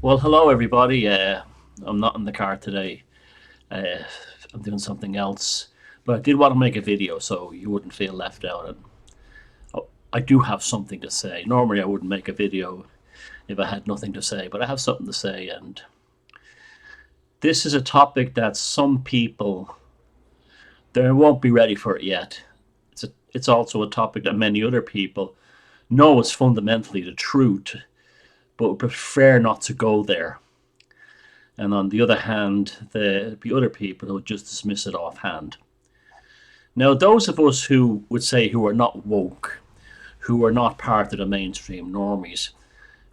Well, hello everybody. I'm not in the car today. Uh, I'm doing something else, but I did want to make a video so you wouldn't feel left out. And I do have something to say. Normally, I wouldn't make a video if I had nothing to say, but I have something to say, and this is a topic that some people they won't be ready for it yet. It's also a topic that many other people know is fundamentally the truth, but would prefer not to go there. And on the other hand, there'd be other people who would just dismiss it offhand. Now, those of us who would say who are not woke, who are not part of the mainstream normies,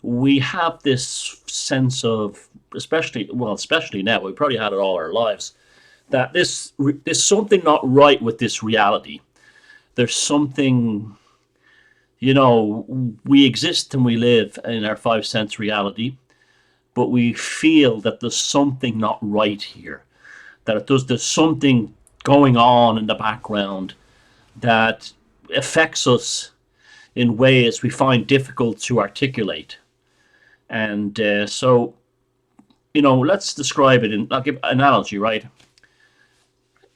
we have this sense of, especially now, we probably had it all our lives, that there's something not right with this reality. There's something, we exist and we live in our five sense reality, but we feel that there's something not right here. There's something going on in the background that affects us in ways we find difficult to articulate. And let's describe it. I'll give an analogy, right?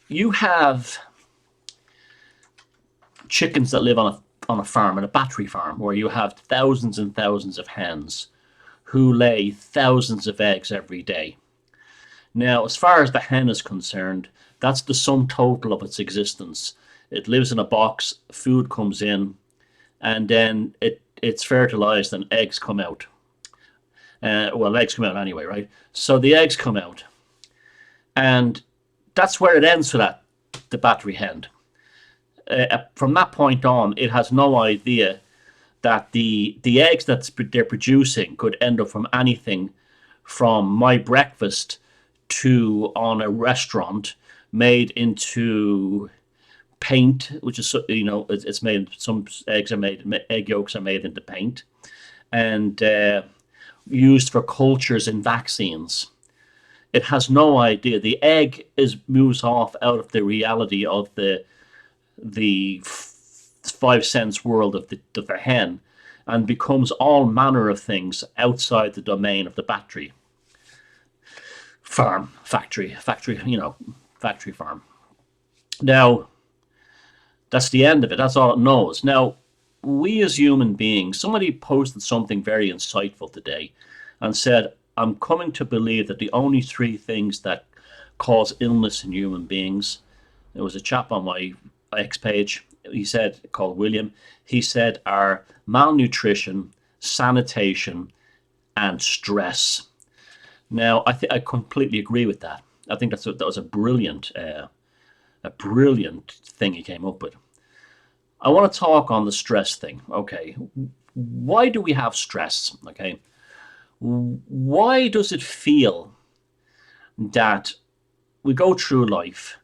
You have chickens that live on a farm, on a battery farm, where you have thousands and thousands of hens who lay thousands of eggs every day. Now, as far as the hen is concerned, that's the sum total of its existence. It lives in a box, food comes in, and then it's fertilized and eggs come out. Eggs come out anyway, right? So the eggs come out, and that's where it ends for the battery hen. From that point on, it has no idea that the eggs that they're producing could end up from anything from my breakfast to on a restaurant made into paint, which is it's made. Some egg yolks are made into paint, and used for cultures in vaccines. It has no idea. The egg is moves off out of the reality of the five sense world of the hen, and becomes all manner of things outside the domain of the battery farm, factory farm. Now, that's the end of it. That's all it knows. Now, we as human beings, somebody posted something very insightful today and said, I'm coming to believe that the only three things that cause illness in human beings, there was a chap on my X page, he said, called William, he said, are malnutrition, sanitation, and stress. Now, I completely agree with that. I think that was a brilliant thing he came up with. I want to talk on the stress thing. Okay, why do we have stress? Okay, why does it feel that we go through life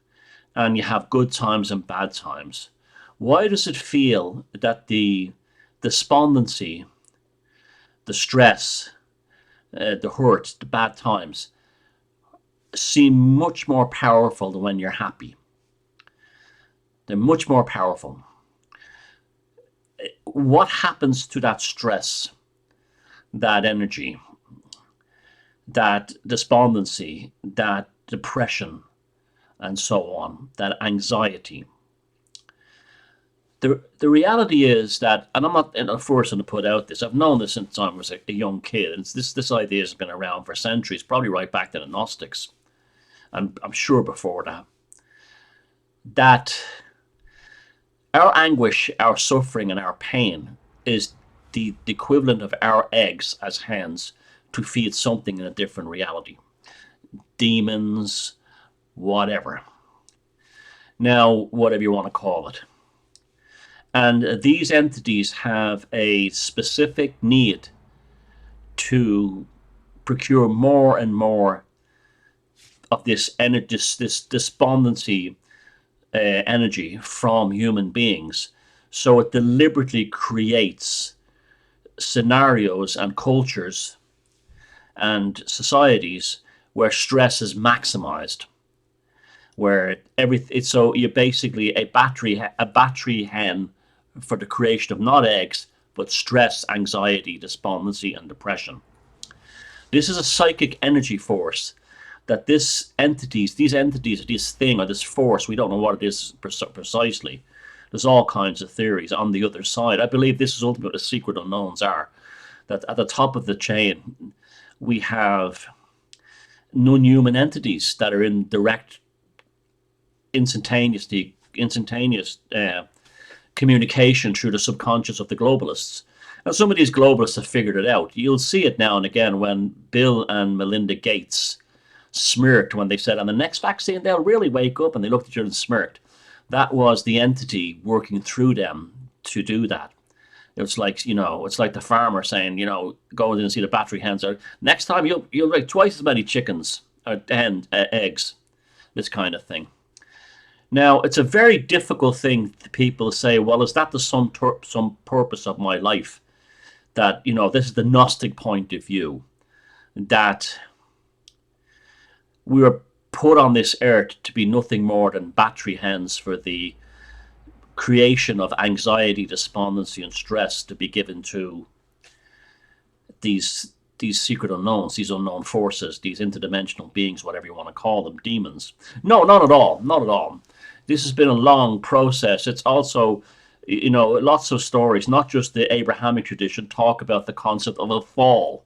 and you have good times and bad times? Why does it feel that the despondency, the stress, the hurt, the bad times seem much more powerful than when you're happy? They're much more powerful. What happens to that stress, that energy, that despondency, that depression, and so on, that anxiety? The reality is that, and I'm not forcing to put out this, I've known this since I was a young kid, and this idea has been around for centuries, probably right back to the Gnostics, and I'm sure before that, that our anguish, our suffering, and our pain is the equivalent of our eggs as hens to feed something in a different reality. Demons, whatever. Now, whatever you want to call it. And these entities have a specific need to procure more and more of this energy, this despondency energy from human beings. So it deliberately creates scenarios and cultures and societies where stress is maximized, where it's so you're basically a battery hen for the creation of not eggs but stress, anxiety, despondency, and depression. This is a psychic energy force that these entities, this thing or this force, we don't know what it is precisely. There's all kinds of theories on the other side. I believe this is ultimately what the secret unknowns are. That at the top of the chain, we have non-human entities that are in direct, instantaneous communication through the subconscious of the globalists. Now, some of these globalists have figured it out. You'll see it now and again when Bill and Melinda Gates smirked when they said, on the next vaccine, they'll really wake up, and they looked at each other and smirked. That was the entity working through them to do that. It's like, it's like the farmer saying, go in and see the battery hens. Or next time you'll make twice as many chickens or eggs, this kind of thing. Now, it's a very difficult thing to people say, well, is that the some purpose of my life? That, this is the Gnostic point of view, that we were put on this earth to be nothing more than battery hens for the creation of anxiety, despondency, and stress to be given to these secret unknowns, these unknown forces, these interdimensional beings, whatever you want to call them, demons. No, not at all. Not at all. This has been a long process. It's also, lots of stories, not just the Abrahamic tradition, talk about the concept of a fall.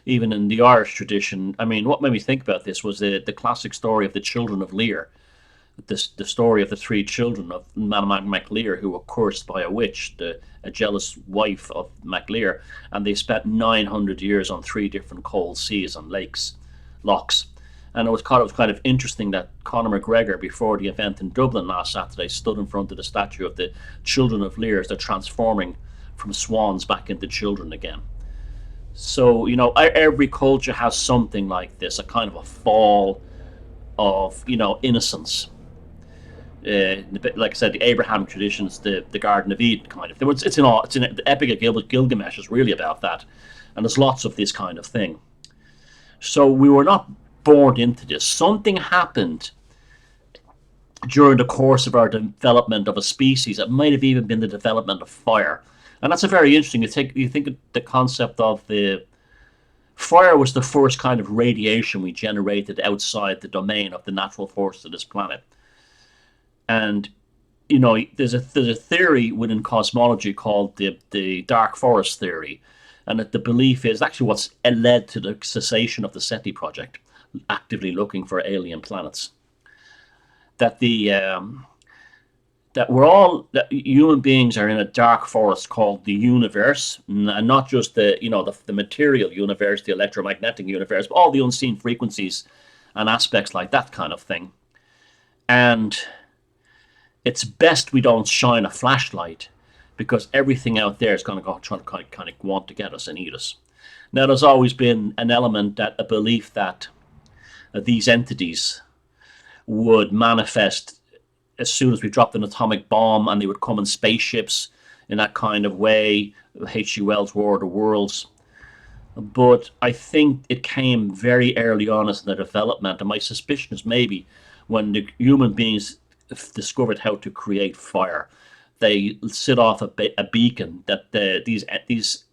Even in the Irish tradition, I mean, what made me think about this was the classic story of the children of Lear. The story of the three children of MacLear, who were cursed by a witch, a jealous wife of MacLear, and they spent 900 years on three different cold seas and lochs. And it was kind of interesting that Conor McGregor, before the event in Dublin last Saturday, stood in front of the statue of the children of Lear as they're transforming from swans back into children again. So, every culture has something like this, a kind of a fall of, innocence. Like I said, the Abrahamic traditions, the Garden of Eden kind of thing. It's in the Epic of Gilgamesh is really about that, and there's lots of this kind of thing. So we were not born into this. Something happened during the course of our development of a species. It might have even been the development of fire, and that's a very interesting. You think of the concept of the fire was the first kind of radiation we generated outside the domain of the natural forces of this planet. And there's a theory within cosmology called the dark forest theory, and that the belief is actually what's led to the cessation of the SETI project, actively looking for alien planets. That that human beings are in a dark forest called the universe, and not just the material universe, the electromagnetic universe, but all the unseen frequencies and aspects like that kind of thing. And it's best we don't shine a flashlight, because everything out there is going to go trying to kind of want to get us and eat us. Now, there's always been an element, a belief that these entities would manifest as soon as we dropped an atomic bomb, and they would come in spaceships in that kind of way, H.G. Wells' War of the Worlds. But I think it came very early on as the development, and my suspicion is maybe when the human beings discovered how to create fire, they set off a beacon that these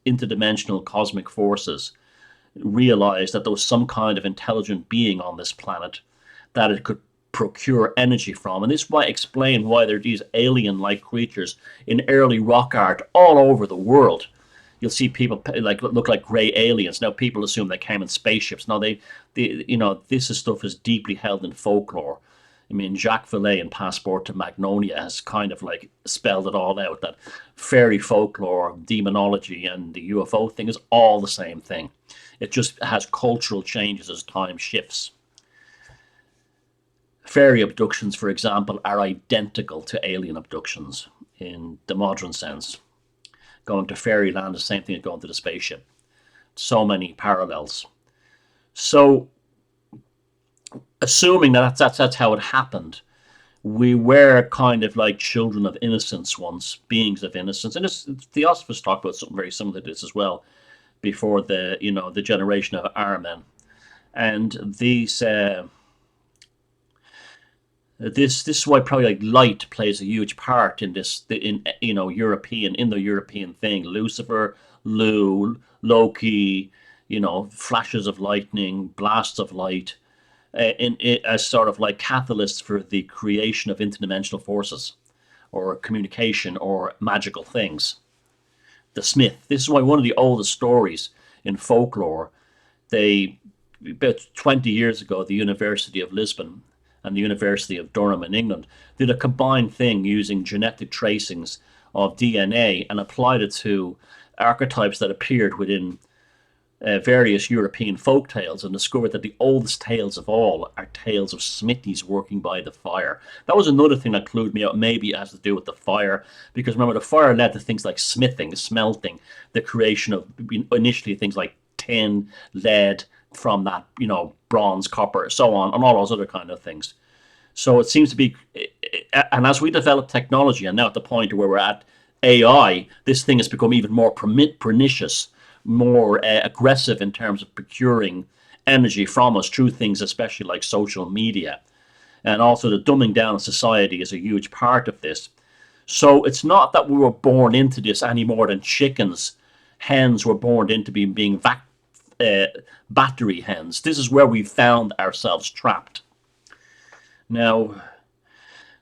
interdimensional cosmic forces realized that there was some kind of intelligent being on this planet that it could procure energy from. And this might explain why there are these alien-like creatures in early rock art all over the world. You'll see people look like gray aliens. Now people assume they came in spaceships. Now this stuff is deeply held in folklore. I mean, Jacques Vallée in Passport to Magnolia has kind of like spelled it all out, that fairy folklore, demonology, and the UFO thing is all the same thing. It just has cultural changes as time shifts. Fairy abductions, for example, are identical to alien abductions in the modern sense. Going to fairyland is the same thing as going to the spaceship. So many parallels. So, assuming that that's how it happened, we were kind of like children of innocence once, beings of innocence. And Theosophists talk about something very similar to this as well, before the generation of our men. And these this is why probably like light plays a huge part in this, in the European thing. Lucifer, Loki, flashes of lightning, blasts of light, as sort of like catalysts for the creation of interdimensional forces or communication or magical things. The Smith. This is why one of the oldest stories in folklore, about 20 years ago, the University of Lisbon and the University of Durham in England did a combined thing using genetic tracings of DNA and applied it to archetypes that appeared within various European folk tales, and discovered that the oldest tales of all are tales of smithies working by the fire. That was another thing that clued me out. Maybe it has to do with the fire, because remember, the fire led to things like smithing, smelting, the creation of initially things like tin, lead, from that, bronze, copper, so on, and all those other kind of things. So it seems to be, and as we develop technology, and now at the point where we're at AI, this thing has become even more pernicious, more aggressive in terms of procuring energy from us through things, especially like social media. And also the dumbing down of society is a huge part of this. So it's not that we were born into this any more than chickens, hens were born into being battery hens. This is where we found ourselves trapped. Now,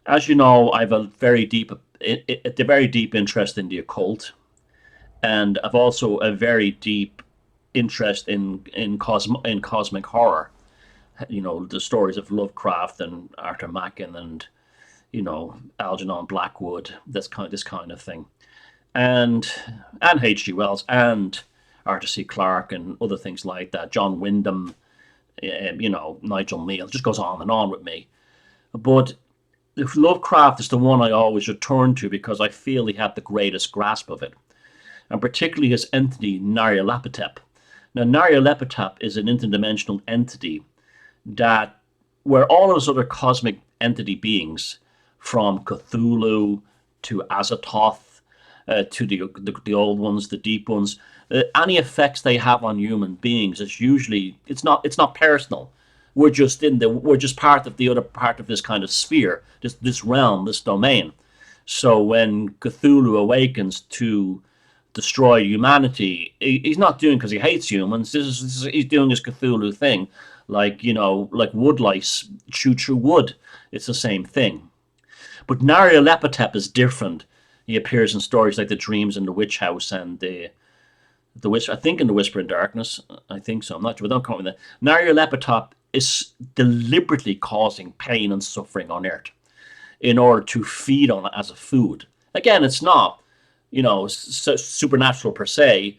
as you know, I have a very deep interest in the occult, and I've also a very deep interest in cosmic horror. The stories of Lovecraft and Arthur Machen and Algernon Blackwood, this kind of thing, and H.G. Wells and Arthur C. Clarke and other things like that. John Wyndham, Nigel Neal, just goes on and on with me. But Lovecraft is the one I always return to because I feel he had the greatest grasp of it, and particularly his entity Nyarlathotep. Now, Nyarlathotep is an interdimensional entity that, where all those other cosmic entity beings, from Cthulhu to Azathoth, to the old ones, the deep ones, any effects they have on human beings is usually it's not personal. We're just part of the other part of this kind of sphere, this realm, this domain. So when Cthulhu awakens to destroy humanity, he's not doing because he hates humans. He's doing his Cthulhu thing, like wood lice chew through wood. It's the same thing. But Nyarlathotep is different. He appears in stories like the Dreams in the Witch House and the Whisper. I think in the Whisper in Darkness. I think so. I'm not sure. But don't call me that. Nyarlathotep is deliberately causing pain and suffering on Earth in order to feed on it as a food. Again, it's not supernatural per se,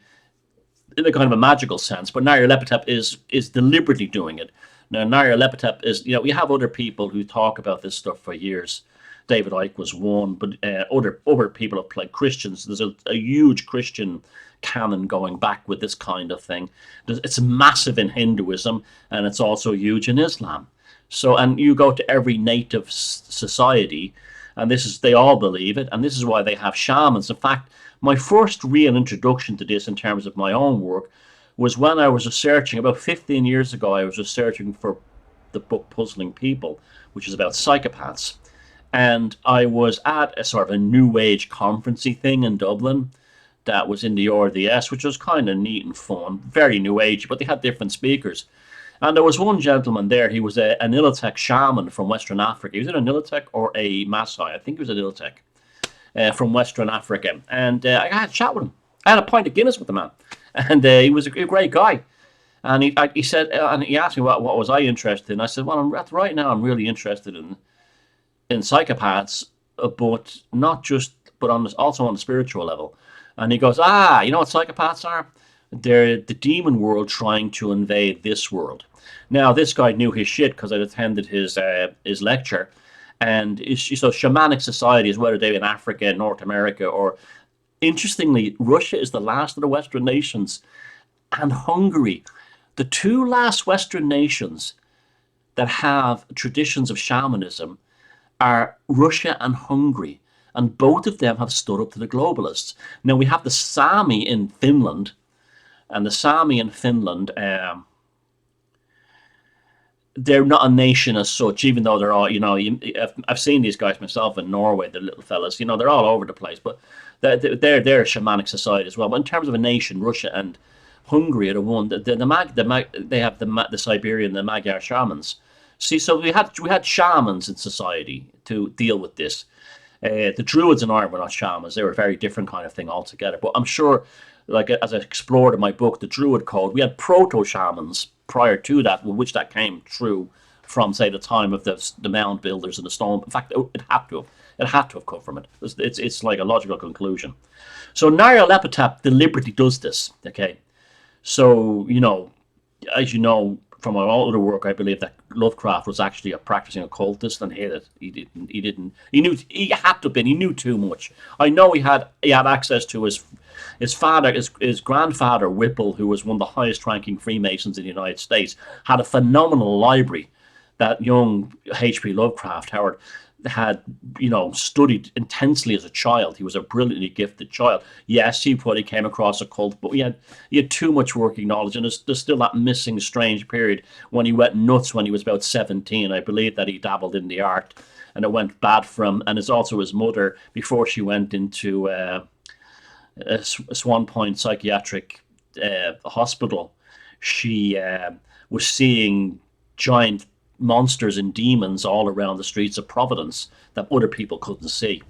in a kind of a magical sense, but Nyarlathotep is deliberately doing it. Now, Nyarlathotep is, we have other people who talk about this stuff for years. David Icke was one, but other people have played Christians. There's a huge Christian canon going back with this kind of thing. It's massive in Hinduism, and it's also huge in Islam. So, and you go to every native society, and they all believe it, and this is why they have shamans. In fact, my first real introduction to this in terms of my own work was when I was researching, about 15 years ago, I was researching for the book Puzzling People, which is about psychopaths. And I was at a sort of a New Age conferencey thing in Dublin that was in the RDS, which was kind of neat and fun, very New Age, but they had different speakers. And there was one gentleman there. He was an Ilocos shaman from Western Africa. He was either an Ilocos or a Maasai. I think he was an Ilocos from Western Africa. And I had a chat with him. I had a pint of Guinness with the man. And he was a great guy. And he said, and he asked me what was I interested in. I said, well, right now I'm really interested in psychopaths, but not just, but also on the spiritual level. And he goes, you know what psychopaths are? They're the demon world trying to invade this world. Now, this guy knew his shit because I'd attended his lecture. And so shamanic societies, whether they're in Africa, North America, or interestingly, Russia is the last of the Western nations, and Hungary, the two last Western nations that have traditions of shamanism are Russia and Hungary, and both of them have stood up to the globalists. Now, we have the Sami in Finland, and the Sami in Finland, they're not a nation as such, even though they're all, I've seen these guys myself in Norway, the little fellas, they're all over the place, but they're a shamanic society as well. But in terms of a nation, Russia and Hungary are the one that they have the Siberian, the Magyar shamans. See, so we had shamans in society to deal with this. The Druids in Ireland were not shamans; they were a very different kind of thing altogether. But I'm sure, like as I explored in my book, the Druid code, we had proto shamans prior to that, which that came through from, say, the time of the mound builders and the stone. In fact, it had to have come from it. It's like a logical conclusion. So Nyarlathotep deliberately does this. Okay, so as you know from my other work, I believe that Lovecraft was actually a practicing occultist and hid it. He didn't. He didn't. He knew. He had to have been. He knew too much. I know he had access to his father, his grandfather Whipple, who was one of the highest ranking Freemasons in the United States, had a phenomenal library that young H.P. Lovecraft, Howard, had studied intensely as a child. He was a brilliantly gifted child. Yes, he probably came across occult, but he had too much working knowledge, and there's still that missing strange period when he went nuts when he was about 17. I believe that he dabbled in the art, and it went bad for him. And it's also his mother, before she went into a Swan Point psychiatric hospital, she was seeing giant monsters and demons all around the streets of Providence that other people couldn't see.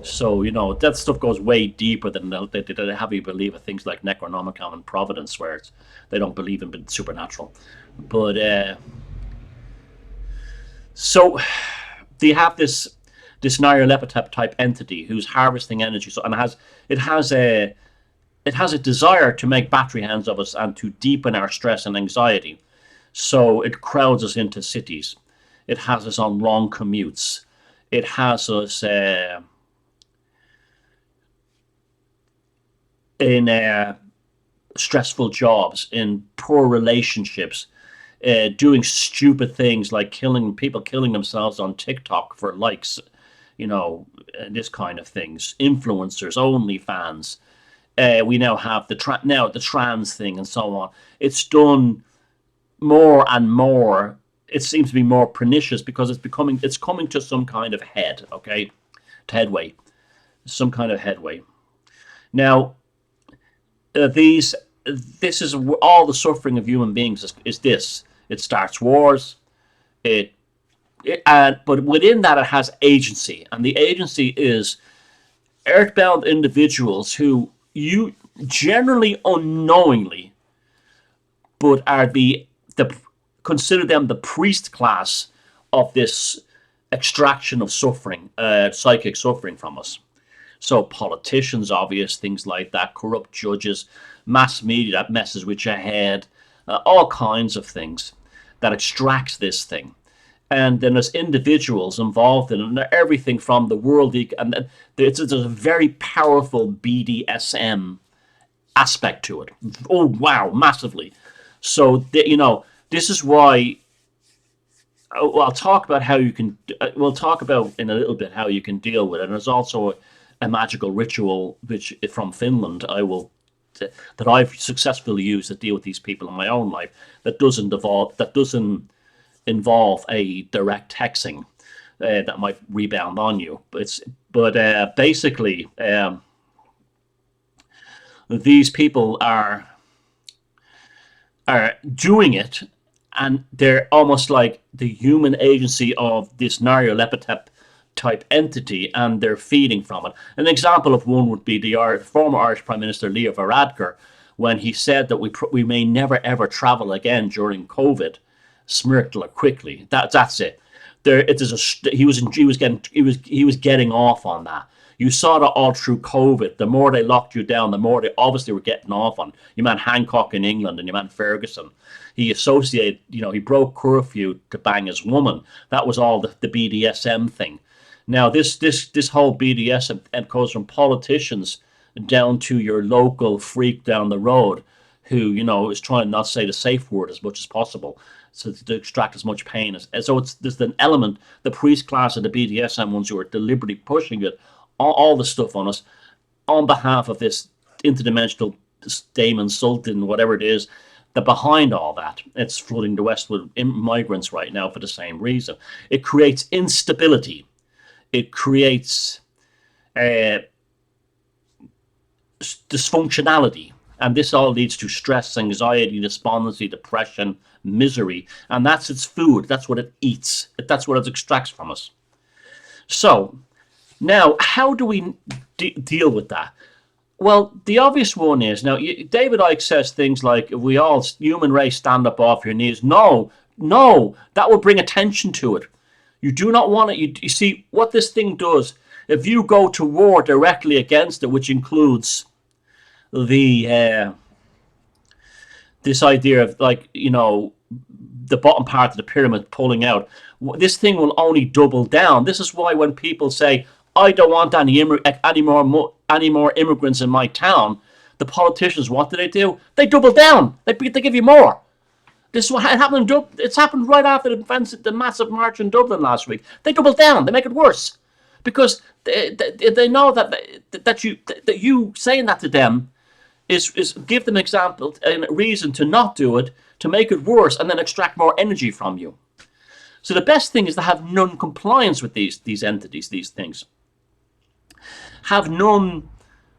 So that stuff goes way deeper than they have you believe of things like Necronomicon and Providence, where they don't believe in supernatural. But so they have this Nyarlathotep type entity who's harvesting energy. So and it has a desire to make battery hands of us and to deepen our stress and anxiety. So it crowds us into cities. It has us on long commutes. It has us in stressful jobs, in poor relationships, doing stupid things like killing themselves on TikTok for likes, this kind of things. Influencers, OnlyFans. We now have the trans thing and so on. It's done more and more. It seems to be more pernicious because it's coming to some kind of head. Okay, to headway, some kind of headway. Now, these this is all the suffering of human beings is this. It starts wars. But within that, it has agency, and the agency is earthbound individuals who you generally unknowingly, but are the consider them the priest class of this extraction of suffering, psychic suffering from us. So politicians, obvious things like that, corrupt judges, mass media that messes with your head, all kinds of things that extracts this thing. And then there's individuals involved in it, and everything from the world, and there's a very powerful BDSM aspect to it. Oh wow, massively. So this is why. I'll talk about how you can. We'll talk about in a little bit how you can deal with it. And there's also a magical ritual which from Finland that I've successfully used to deal with these people in my own life that doesn't involve a direct hexing that might rebound on you. But basically, these people are doing it, and they're almost like the human agency of this Nyarlathotep type entity, and they're feeding from it. An example of one would be the former Irish Prime Minister Leo Varadkar, when he said that we may never ever travel again during COVID. Smirked like quickly. That's it. He was getting off on that. You saw that all through COVID. The more they locked you down, the more they obviously were getting off on. You man Hancock in England and you man Ferguson. He broke curfew to bang his woman. That was all the BDSM thing. Now this whole BDSM goes from politicians down to your local freak down the road who is trying not to say the safe word as much as possible, so to extract as much pain as. So there's an element, the priest class and the BDSM ones who are deliberately pushing it, all the stuff on us, on behalf of this interdimensional daemon, sultan, whatever it is, that behind all that, it's flooding the West with migrants right now for the same reason. It creates instability. It creates dysfunctionality. And this all leads to stress, anxiety, despondency, depression, misery. And that's its food. That's what it eats. That's what it extracts from us. So now, how do we deal with that? Well, the obvious one is, now, David Icke says things like, if we all, human race, stand up off your knees. No, no, that will bring attention to it. You do not want it. You see, what this thing does, if you go to war directly against it, which includes the this idea of, like, the bottom part of the pyramid pulling out, this thing will only double down. This is why when people say, I don't want any more immigrants in my town, the politicians, what do? They double down. They give you more. This is what happened in Dublin. It's happened right after the massive march in Dublin last week. They double down. They make it worse because they know that you saying that to them is give them example and reason to not do it, to make it worse, and then extract more energy from you. So the best thing is to have non-compliance with these entities, these things. Have none.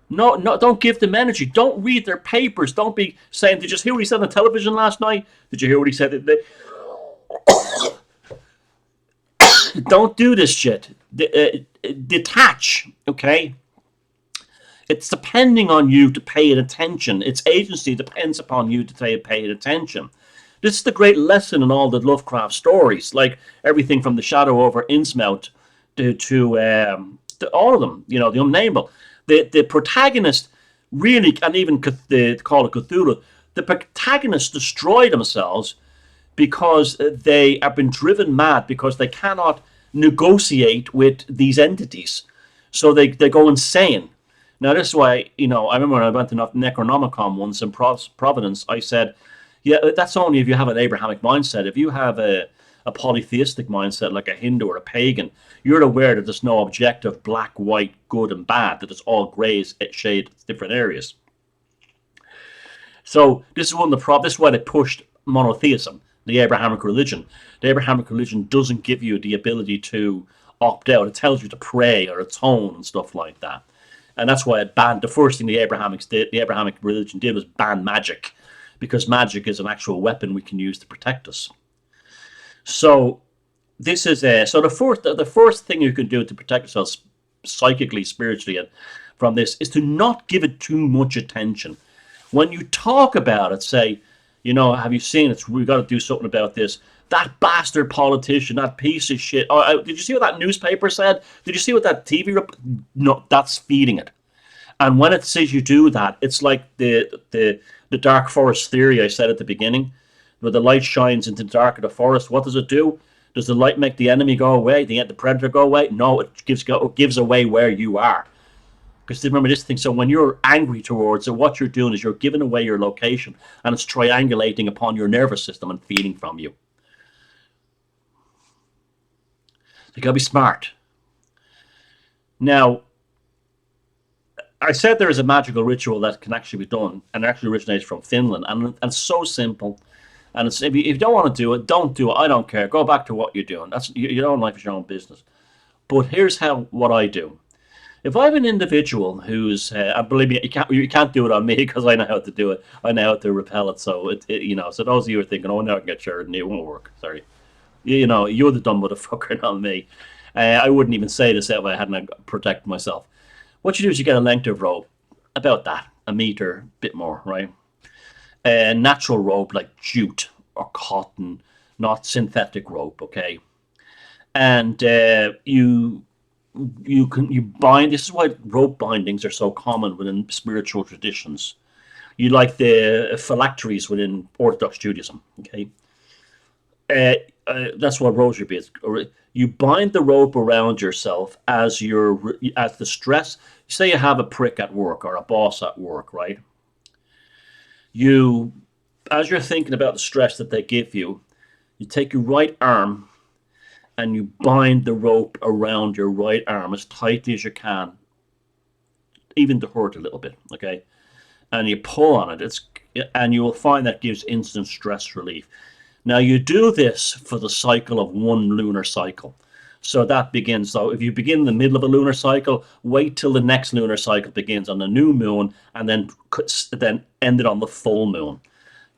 No, don't give them energy. Don't read their papers. Don't be saying, did you hear what he said on television last night? Did you hear what he said? Don't do this shit. Detach, okay? It's depending on you to pay it attention. Its agency depends upon you to pay it attention. This is the great lesson in all the Lovecraft stories, like everything from The Shadow over Innsmouth to all of them, the Unnamable. The protagonist really, and even the Call of Cthulhu, the protagonists destroy themselves because they have been driven mad because they cannot negotiate with these entities. So they go insane. Now, this is why, I remember when I went to Necronomicon once in Providence, I said, yeah, that's only if you have an Abrahamic mindset. If you have a polytheistic mindset, like a Hindu or a pagan, you're aware that there's no objective black, white, good and bad, that it's all grays, shade, different areas. So this is this is why they pushed monotheism, the Abrahamic religion. The Abrahamic religion doesn't give you the ability to opt out. It tells you to pray or atone and stuff like that. And that's why it banned, the first thing the Abrahamic religion did was ban magic, because magic is an actual weapon we can use to protect us. So this is the first thing you can do to protect yourself psychically, spiritually, and from this is to not give it too much attention. When you talk about it, say, have you seen it? We've got to do something about this. That bastard politician, that piece of shit. Did you see what that newspaper said? Did you see what that TV? No, that's feeding it. And when it says you do that, it's like the dark forest theory I said at the beginning, where the light shines into the dark of the forest. What does it do? Does the light make the enemy go away? The predator go away? No, it gives away where you are. Because remember this thing, so when you're angry towards it, what you're doing is you're giving away your location, and it's triangulating upon your nervous system and feeding from you. You gotta be smart. Now, I said there is a magical ritual that can actually be done, and it actually originates from Finland, and it's so simple. And it's, if you don't want to do it, don't do it. I don't care. Go back to what you're doing. That's your own life is your own business. But here's what I do. If I have an individual who's, believe me, you can't do it on me because I know how to do it. I know how to repel it. So so those of you who are thinking, oh, now I can get Sheridan, it won't work. Sorry, you're the dumb motherfucker, not me. I wouldn't even say this if I hadn't protected myself. What you do is you get a length of rope, about that, a meter, bit more, right? A natural rope like jute or cotton, not synthetic rope, okay? And you bind. This is why rope bindings are so common within spiritual traditions. You like the phylacteries within Orthodox Judaism, okay? That's what rosary is. You bind the rope around yourself as the stress. Say you have a prick at work or a boss at work, right? As you're thinking about the stress that they give you, you take your right arm and you bind the rope around your right arm as tightly as you can, even to hurt a little bit, okay? And you pull on it, and you will find that gives instant stress relief. Now, you do this for the cycle of one lunar cycle. So that begins. So if you begin in the middle of a lunar cycle, wait till the next lunar cycle begins on the new moon, and then end it on the full moon.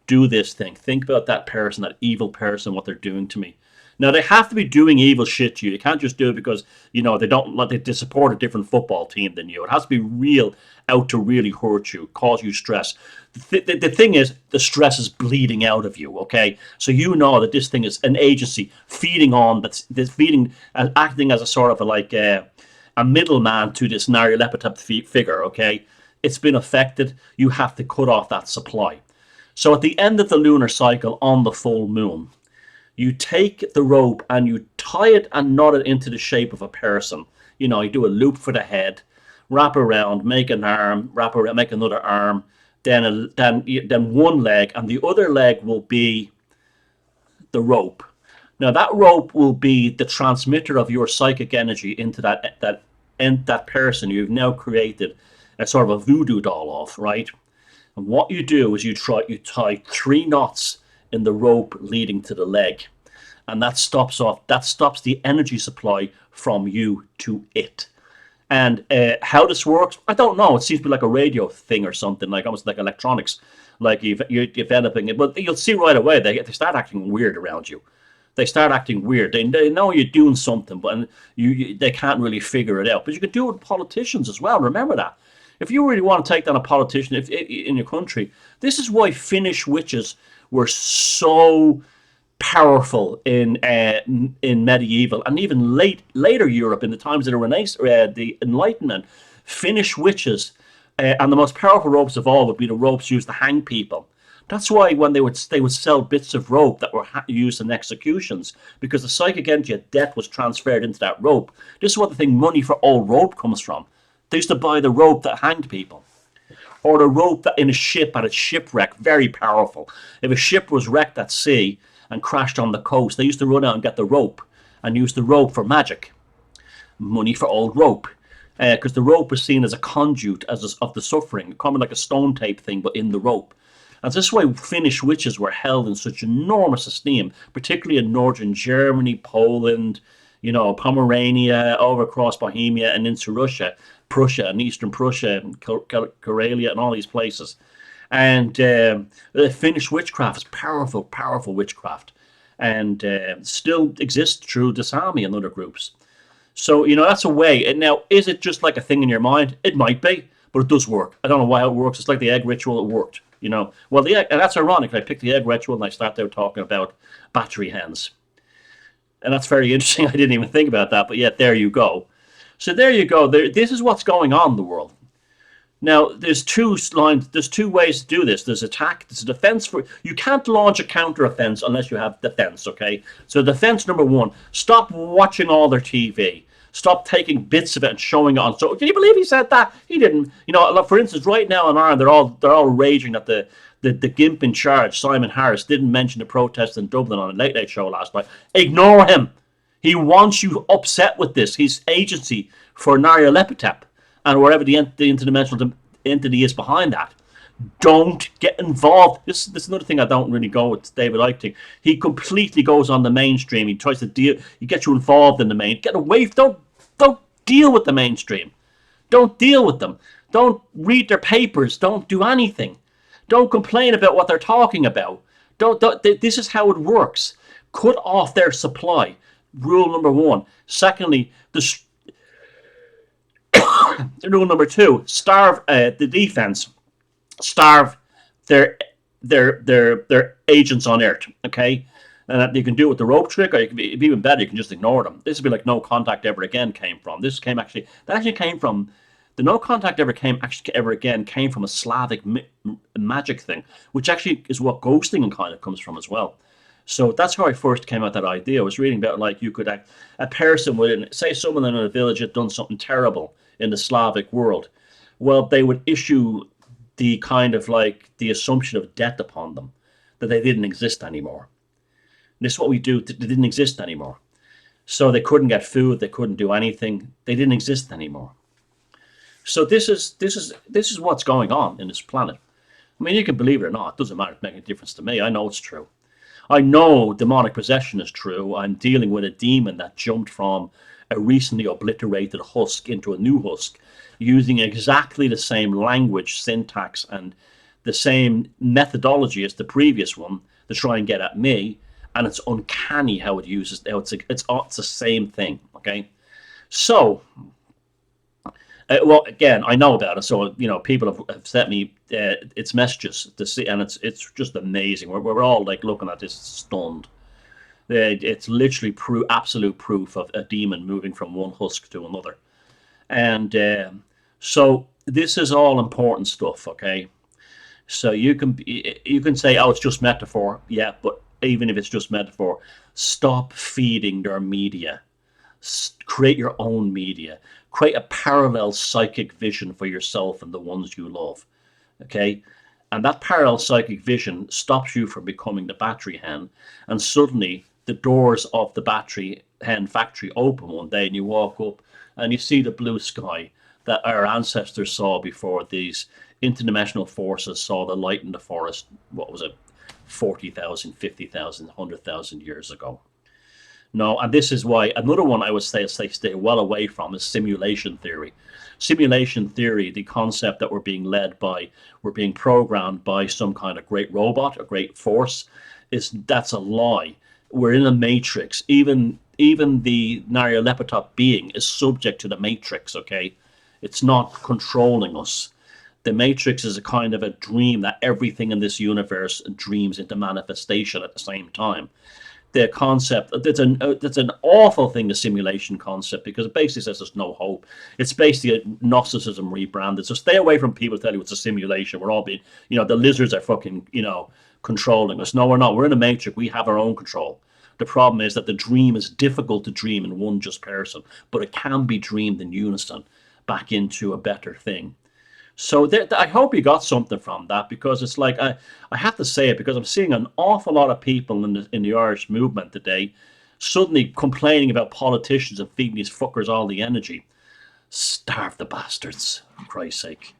Do this thing. Think about that person, that evil person, what they're doing to me. Now they have to be doing evil shit to you. You can't just do it because they don't like they support a different football team than you. It has to be real out to really hurt you, cause you stress. The thing is, the stress is bleeding out of you. Okay, so you know that this thing is an agency feeding on that's feeding, acting as a sort of a middleman to this Nyarlathotep figure. Okay, it's been affected. You have to cut off that supply. So at the end of the lunar cycle on the full moon, you take the rope and you tie it and knot it into the shape of a person. You do a loop for the head, wrap around, make an arm, wrap around, make another arm, then one leg, and the other leg will be the rope. Now that rope will be the transmitter of your psychic energy into that person you've now created a sort of a voodoo doll of, right? And what you do is you tie 3 knots in the rope leading to the leg, and that stops the energy supply from you to it. And how this works, I don't know. It seems to be like a radio thing or something, like almost like electronics. Like if anything, but you'll see right away they start acting weird around you. They start acting weird. They know you're doing something, but they can't really figure it out. But you can do it with politicians as well. Remember that. If you really want to take down a politician in your country, this is why Finnish witches were so powerful in medieval and even later Europe in the times of the Renaissance, the Enlightenment. Finnish witches, and the most powerful ropes of all would be the ropes used to hang people. That's why when they would sell bits of rope that were used in executions, because the psychic energy of death was transferred into that rope. This is what the thing money for old rope comes from. They used to buy the rope that hanged people, or the rope that in a ship at a shipwreck, very powerful. If a ship was wrecked at sea and crashed on the coast, they used to run out and get the rope and use the rope for magic. Money for old rope, because the rope was seen as a conduit of the suffering, coming like a stone tape thing, but in the rope. And this is why Finnish witches were held in such enormous esteem, particularly in northern Germany, Poland, Pomerania, over across Bohemia and into Russia, Prussia and Eastern Prussia and Karelia and all these places. And the Finnish witchcraft is powerful, powerful witchcraft, and still exists through the Sami and other groups. So, that's a way. And now, is it just like a thing in your mind? It might be, but it does work. I don't know why it works. It's like the egg ritual. It worked, Well, the egg, and that's ironic. I picked the egg ritual and I started out talking about battery hens. And that's very interesting. I didn't even think about that, but yet there you go. So there you go. This is what's going on in the world. Now, there's two ways to do this. There's attack, there's a defense. You can't launch a counter offense unless you have defense, okay? So defense number 1, stop watching all their TV. Stop taking bits of it and showing it on. So, can you believe he said that? He didn't. For instance, right now in Ireland, they're all raging that the gimp in charge, Simon Harris, didn't mention the protest in Dublin on a Late Late Show last night. Ignore him. He wants you upset with this. He's agency for Nyarlathotep and wherever the interdimensional entity is behind that. Don't get involved. This is another thing I don't really go with David Icke. He completely goes on the mainstream. He tries to he gets you involved in the main. Get away. Don't deal with the mainstream. Don't deal with them. Don't read their papers. Don't do anything. Don't complain about what they're talking about. This is how it works. Cut off their supply. Rule number 1. Secondly, rule number 2: starve the defense. Starve their agents on Earth. Okay, and you can do it with the rope trick, or you can be even better. You can just ignore them. This would be like no contact ever again came from. That came from the no contact ever again came from a Slavic magic thing, which actually is what ghosting kind of comes from as well. So that's how I first came out that idea. I was reading about you could a person would say someone in a village had done something terrible in the Slavic world. Well, they would issue the kind of the assumption of death upon them, that they didn't exist anymore. And this is what we do. They didn't exist anymore. So they couldn't get food. They couldn't do anything. They didn't exist anymore. So this is what's going on in this planet. I mean, you can believe it or not. It doesn't matter. It's making a difference to me. I know it's true. I know demonic possession is true. I'm dealing with a demon that jumped from a recently obliterated husk into a new husk, using exactly the same language, syntax, and the same methodology as the previous one to try and get at me. And it's uncanny how it uses. How it's the same thing. Okay, so well, again, I know about it. So people have sent me its messages to see, and it's just amazing. We're all like looking at this stunned. It's literally absolute proof of a demon moving from one husk to another. And so this is all important stuff, okay? So you can say, oh, it's just metaphor, yeah, but even if it's just metaphor, stop feeding their media. Create your own media. Create a parallel psychic vision for yourself and the ones you love, okay? And that parallel psychic vision stops you from becoming the battery hen, and suddenly the doors of the battery hen factory open one day, and you walk up and you see the blue sky that our ancestors saw before these interdimensional forces saw the light in the forest. What was it, 40,000, 50,000, 100,000 years ago? No, and this is why another one I would say stay well away from is simulation theory. Simulation theory, the concept that we're being programmed by some kind of great robot, a great force, that's a lie. We're in a matrix. Even the Nyarlathotep being is subject to the matrix. Okay, it's not controlling us. The matrix is a kind of a dream that everything in this universe dreams into manifestation at the same time. The concept that's an awful thing, the simulation concept, because it basically says there's no hope. It's basically a Gnosticism rebranded. So stay away from people tell you it's a simulation. We're all being, the lizards are fucking, controlling us. No, we're not. We're in a matrix. We have our own control. The problem is that the dream is difficult to dream in one just person, but it can be dreamed in unison back into a better thing. So I hope you got something from that, because it's like I have to say it, because I'm seeing an awful lot of people in the Irish movement today suddenly complaining about politicians and feeding these fuckers all the energy. Starve the bastards, for Christ's sake.